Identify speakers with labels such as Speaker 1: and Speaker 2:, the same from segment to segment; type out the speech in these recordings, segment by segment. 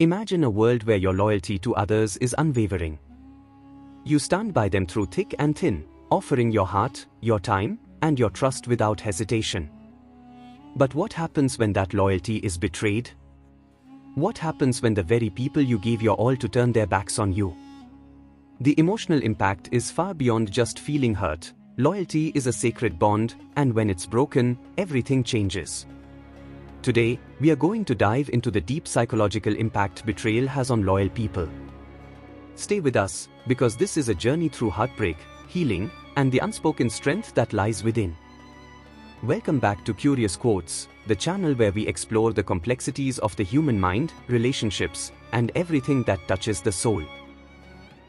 Speaker 1: Imagine a world where your loyalty to others is unwavering. You stand by them through thick and thin, offering your heart, your time, and your trust without hesitation. But what happens when that loyalty is betrayed? What happens when the very people you gave your all to turn their backs on you? The emotional impact is far beyond just feeling hurt. Loyalty is a sacred bond, and when it's broken, everything changes. Today, we are going to dive into the deep psychological impact betrayal has on loyal people. Stay with us, because this is a journey through heartbreak, healing, and the unspoken strength that lies within. Welcome back to Curious Quotes, the channel where we explore the complexities of the human mind, relationships, and everything that touches the soul.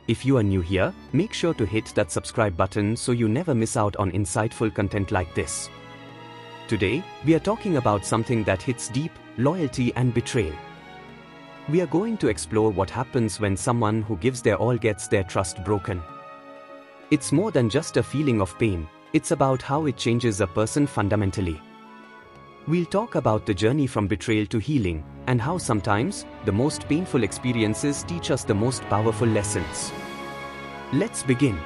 Speaker 1: If you are new here, make sure to hit that subscribe button so you never miss out on insightful content like this. Today, we are talking about something that hits deep: loyalty and betrayal. We are going to explore what happens when someone who gives their all gets their trust broken. It's more than just a feeling of pain, it's about how it changes a person fundamentally. We'll talk about the journey from betrayal to healing, and how sometimes, the most painful experiences teach us the most powerful lessons. Let's begin.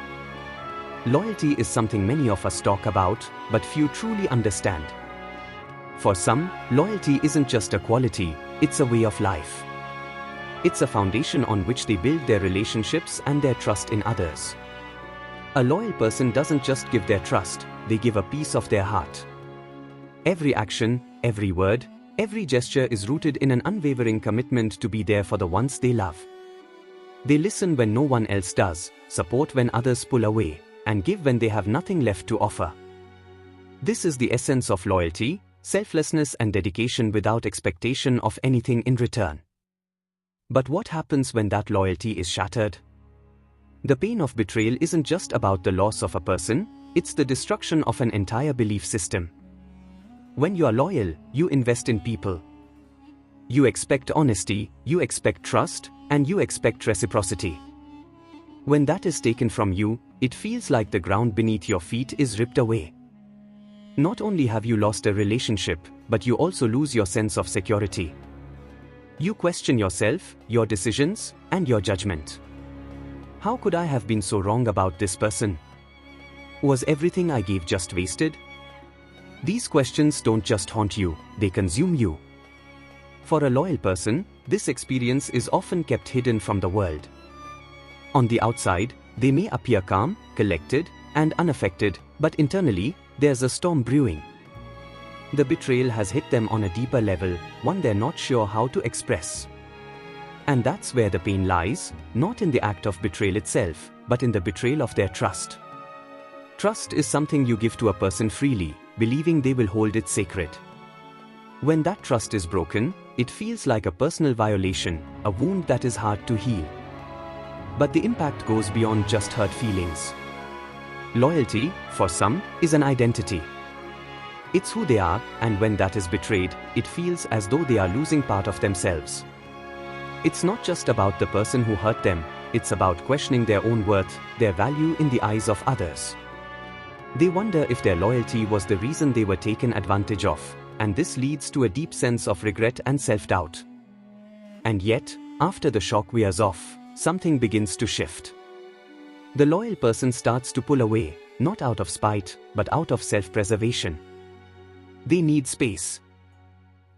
Speaker 1: Loyalty is something many of us talk about, but few truly understand. For some, loyalty isn't just a quality, it's a way of life. It's a foundation on which they build their relationships and their trust in others. A loyal person doesn't just give their trust, they give a piece of their heart. Every action, every word, every gesture is rooted in an unwavering commitment to be there for the ones they love. They listen when no one else does, support when others pull away, and give when they have nothing left to offer. This is the essence of loyalty: selflessness and dedication without expectation of anything in return. But what happens when that loyalty is shattered? The pain of betrayal isn't just about the loss of a person, it's the destruction of an entire belief system. When you are loyal, you invest in people. You expect honesty, you expect trust, and you expect reciprocity. When that is taken from you, it feels like the ground beneath your feet is ripped away. Not only have you lost a relationship, but you also lose your sense of security. You question yourself, your decisions, and your judgment. How could I have been so wrong about this person? Was everything I gave just wasted? These questions don't just haunt you, they consume you. For a loyal person, this experience is often kept hidden from the world. On the outside, they may appear calm, collected, and unaffected, but internally, there's a storm brewing. The betrayal has hit them on a deeper level, one they're not sure how to express. And that's where the pain lies, not in the act of betrayal itself, but in the betrayal of their trust. Trust is something you give to a person freely, believing they will hold it sacred. When that trust is broken, it feels like a personal violation, a wound that is hard to heal. But the impact goes beyond just hurt feelings. Loyalty, for some, is an identity. It's who they are, and when that is betrayed, it feels as though they are losing part of themselves. It's not just about the person who hurt them, it's about questioning their own worth, their value in the eyes of others. They wonder if their loyalty was the reason they were taken advantage of, and this leads to a deep sense of regret and self-doubt. And yet, after the shock wears off, something begins to shift. The loyal person starts to pull away, not out of spite, but out of self-preservation. They need space.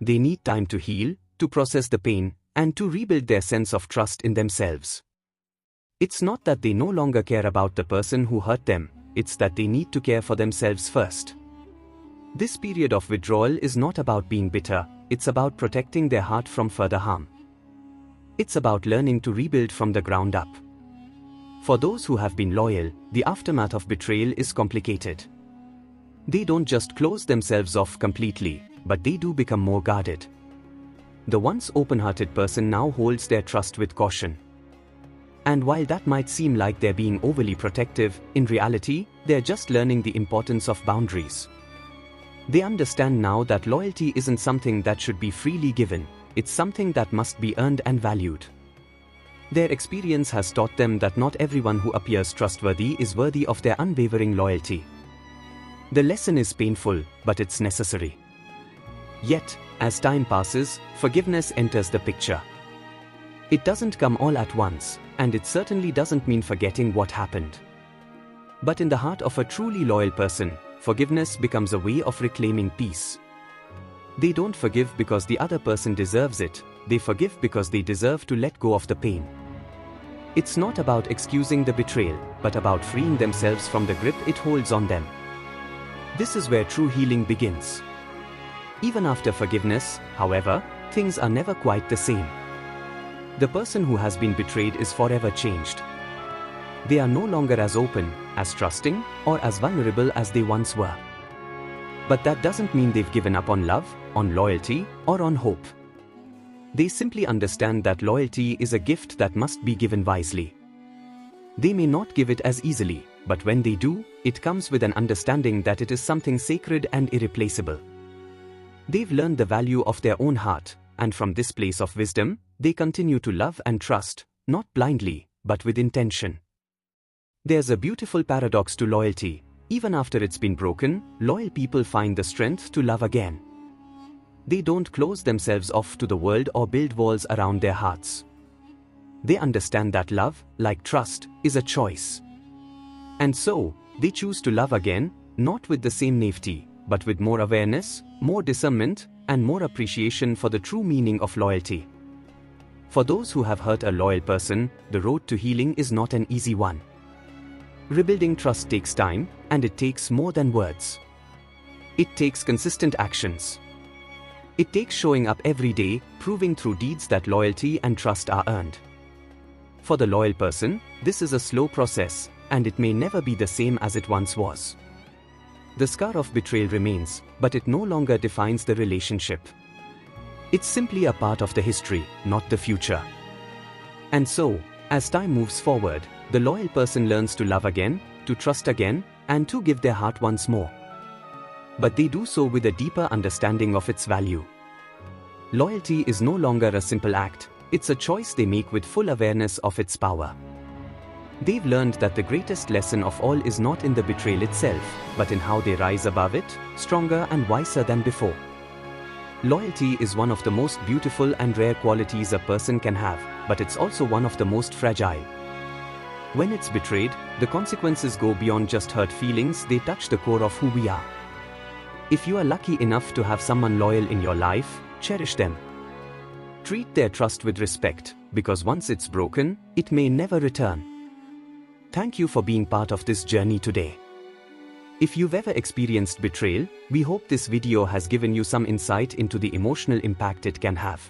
Speaker 1: They need time to heal, to process the pain, and to rebuild their sense of trust in themselves. It's not that they no longer care about the person who hurt them, it's that they need to care for themselves first. This period of withdrawal is not about being bitter, it's about protecting their heart from further harm. It's about learning to rebuild from the ground up. For those who have been loyal, the aftermath of betrayal is complicated. They don't just close themselves off completely, but they do become more guarded. The once open-hearted person now holds their trust with caution. And while that might seem like they're being overly protective, in reality, they're just learning the importance of boundaries. They understand now that loyalty isn't something that should be freely given, it's something that must be earned and valued. Their experience has taught them that not everyone who appears trustworthy is worthy of their unwavering loyalty. The lesson is painful, but it's necessary. Yet, as time passes, forgiveness enters the picture. It doesn't come all at once, and it certainly doesn't mean forgetting what happened. But in the heart of a truly loyal person, forgiveness becomes a way of reclaiming peace. They don't forgive because the other person deserves it, they forgive because they deserve to let go of the pain. It's not about excusing the betrayal, but about freeing themselves from the grip it holds on them. This is where true healing begins. Even after forgiveness, however, things are never quite the same. The person who has been betrayed is forever changed. They are no longer as open, as trusting, or as vulnerable as they once were. But that doesn't mean they've given up on love, on loyalty, or on hope. They simply understand that loyalty is a gift that must be given wisely. They may not give it as easily, but when they do, it comes with an understanding that it is something sacred and irreplaceable. They've learned the value of their own heart, and from this place of wisdom, they continue to love and trust, not blindly, but with intention. There's a beautiful paradox to loyalty. Even after it's been broken, loyal people find the strength to love again. They don't close themselves off to the world or build walls around their hearts. They understand that love, like trust, is a choice. And so, they choose to love again, not with the same naivety, but with more awareness, more discernment, and more appreciation for the true meaning of loyalty. For those who have hurt a loyal person, the road to healing is not an easy one. Rebuilding trust takes time, and it takes more than words. It takes consistent actions. It takes showing up every day, proving through deeds that loyalty and trust are earned. For the loyal person, this is a slow process, and it may never be the same as it once was. The scar of betrayal remains, but it no longer defines the relationship. It's simply a part of the history, not the future. And so, as time moves forward, the loyal person learns to love again, to trust again, and to give their heart once more. But they do so with a deeper understanding of its value. Loyalty is no longer a simple act, it's a choice they make with full awareness of its power. They've learned that the greatest lesson of all is not in the betrayal itself, but in how they rise above it, stronger and wiser than before. Loyalty is one of the most beautiful and rare qualities a person can have, but it's also one of the most fragile. When it's betrayed, the consequences go beyond just hurt feelings, they touch the core of who we are. If you are lucky enough to have someone loyal in your life, cherish them. Treat their trust with respect, because once it's broken, it may never return. Thank you for being part of this journey today. If you've ever experienced betrayal, we hope this video has given you some insight into the emotional impact it can have.